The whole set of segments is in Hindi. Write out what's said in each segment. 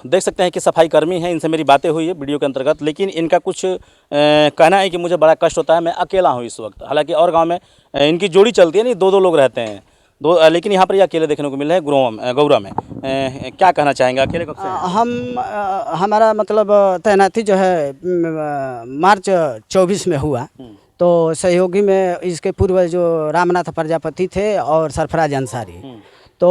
देख सकते हैं कि सफाई कर्मी हैं, इनसे मेरी बातें हुई है वीडियो के अंतर्गत, लेकिन इनका कुछ कहना है कि मुझे बड़ा कष्ट होता है, मैं अकेला हूँ इस वक्त। हालांकि और गांव में इनकी जोड़ी चलती है, नहीं दो लोग रहते हैं लेकिन यहाँ पर ये अकेले देखने को मिल रहे हैं गौरा में। क्या कहना चाहेंगे, अकेले कब से हैं? हमारा मतलब तैनाती जो है मार्च 24 में हुआ। तो सहयोगी में इसके पूर्व जो रामनाथ प्रजापति थे और सरफराज अंसारी। तो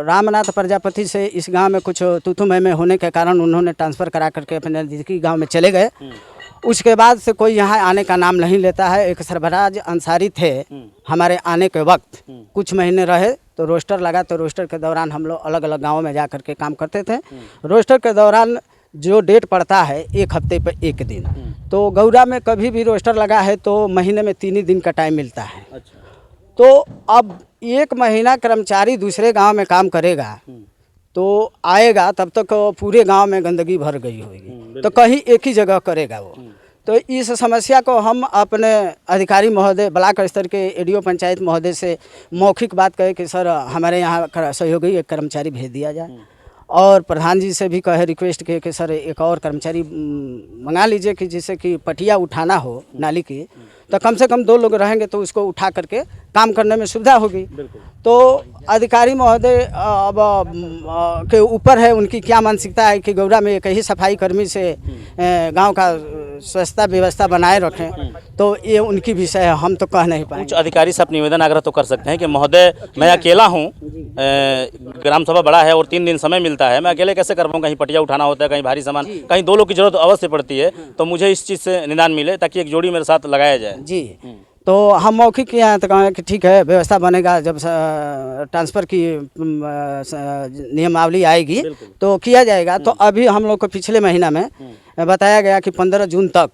रामनाथ प्रजापति से इस गांव में कुछ तूतुमय में होने के कारण उन्होंने ट्रांसफ़र करा करके अपने नज़दीकी गांव में चले गए। उसके बाद से कोई यहाँ आने का नाम नहीं लेता है। एक सरफराज अंसारी थे, हमारे आने के वक्त कुछ महीने रहे, तो रोस्टर लगा, तो रोस्टर के दौरान हम लोग अलग अलग गाँवों में जा कर के काम करते थे। रोस्टर के दौरान जो डेट पड़ता है 1 हफ्ते पर 1 दिन, तो गौरा में कभी भी रोस्टर लगा है तो महीने में 3 ही दिन का टाइम मिलता है। अच्छा। तो अब 1 महीना कर्मचारी दूसरे गांव में काम करेगा तो आएगा, तब तक पूरे गांव में गंदगी भर गई होगी, तो कहीं एक ही जगह करेगा वो। तो इस समस्या को हम अपने अधिकारी महोदय, ब्लॉक स्तर के एडीओ पंचायत महोदय से मौखिक बात कहे कि सर हमारे यहाँ सहयोगी एक कर्मचारी भेज दिया जाए, और प्रधान जी से भी कहे, रिक्वेस्ट किए कि सर एक और कर्मचारी मंगा लीजिए कि जिससे कि पटिया उठाना हो नाली की, तो कम से कम 2 लोग रहेंगे तो उसको उठा करके काम करने में सुविधा होगी। तो अधिकारी महोदय अब के ऊपर है उनकी क्या मानसिकता है कि गौरा में एक ही सफाई कर्मी से गांव का स्वच्छता व्यवस्था बनाए रखें, तो ये उनकी विषय है, हम तो कह नहीं पाएंगे। उच्च अधिकारी से आप निवेदन आग्रह तो कर सकते हैं कि महोदय मैं अकेला हूँ, ग्राम सभा बड़ा है और 3 दिन समय मिलता है, मैं अकेले कैसे कर पाऊँ, कहीं पटिया उठाना होता है, कहीं भारी सामान, कहीं 2 लोग की जरूरत अवश्य पड़ती है, तो मुझे इस चीज़ से निदान मिले ताकि एक जोड़ी मेरे साथ लगाया जाए। जी, तो हम मौखिक किए हैं, तो कहें कि ठीक है व्यवस्था बनेगा, जब ट्रांसफ़र की नियमावली आएगी तो किया जाएगा। तो अभी हम लोग को पिछले महीना में बताया गया कि 15 जून तक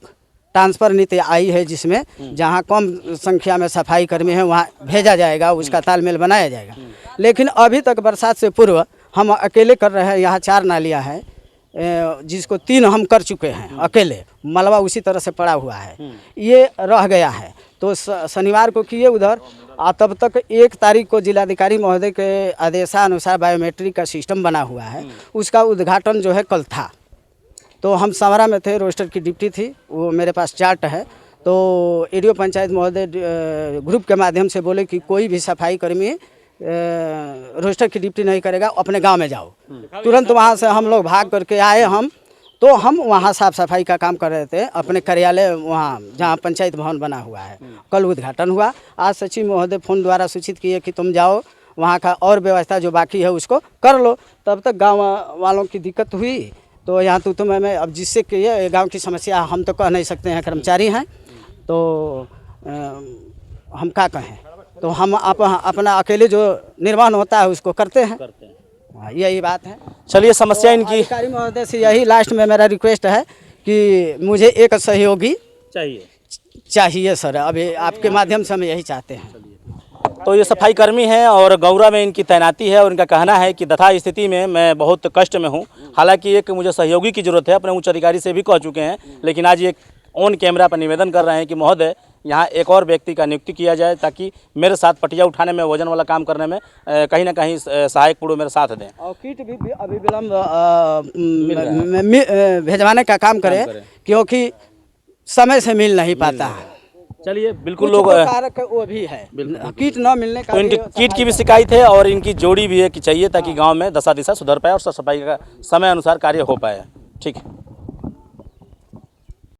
ट्रांसफ़र नीति आई है, जिसमें जहां कम संख्या में सफाई कर्मी हैं वहां भेजा जाएगा, उसका तालमेल बनाया जाएगा। लेकिन अभी तक बरसात से पूर्व हम अकेले कर रहे हैं। यहाँ 4 नालियाँ हैं, जिसको 3 हम कर चुके हैं अकेले, मलबा उसी तरह से पड़ा हुआ है, ये रह गया है। तो शनिवार को किए उधर, तब तक 1 तारीख को जिलाधिकारी महोदय के आदेशानुसार बायोमेट्रिक का सिस्टम बना हुआ है, उसका उद्घाटन जो है कल था। तो हम समरा में थे, रोस्टर की ड्यूटी थी, वो मेरे पास चार्ट है। तो एडीओ पंचायत महोदय ग्रुप के माध्यम से बोले कि कोई भी सफाई कर्मी रोस्टर की ड्यूटी नहीं करेगा, अपने गांव में जाओ। तुरंत वहां से हम लोग भाग करके आए। तो हम वहाँ साफ़ सफाई का काम कर रहे थे, अपने कार्यालय वहाँ जहाँ पंचायत भवन बना हुआ है। कल उद्घाटन हुआ। आज सचिव महोदय फ़ोन द्वारा सूचित किए कि तुम जाओ, वहाँ का और व्यवस्था जो बाकी है उसको कर लो। तब तक गांव वालों की दिक्कत हुई, तो यहाँ तो मैं अब जिससे कि ये गाँव की समस्या हम तो कह नहीं सकते हैं, कर्मचारी हैं तो हम क्या कहें। तो हम अपना अकेले जो निर्वहन होता है उसको करते हैं। यही बात है। चलिए, समस्या इनकी अधिकारी महोदय से यही लास्ट में मेरा रिक्वेस्ट है कि मुझे एक सहयोगी चाहिए सर। अभी आपके माध्यम से हम यही चाहते हैं। तो ये सफाई कर्मी हैं और गौरा में इनकी तैनाती है, और इनका कहना है कि तथा स्थिति में मैं बहुत कष्ट में हूँ। हालांकि एक मुझे सहयोगी की ज़रूरत है, अपने उच्च अधिकारी से भी कह चुके हैं, लेकिन आज एक ऑन कैमरा पर निवेदन कर रहे हैं कि महोदय यहाँ एक और व्यक्ति का नियुक्ति किया जाए ताकि मेरे साथ पटिया उठाने में, वजन वाला काम करने में कहीं ना कहीं सहायक पूर्व मेरे साथ दें, और किट भी अभी विलम्ब भेजवाने का काम करें, क्योंकि समय से मिल नहीं पाता है। चलिए, बिल्कुल लोग कारक वो भी है, किट न मिलने का, तो इनकी किट की भी शिकायत है और इनकी जोड़ी भी है कि चाहिए ताकि गाँव में दशा दिशा सुधर पाए और सफाई का समय अनुसार कार्य हो पाए। ठीक है।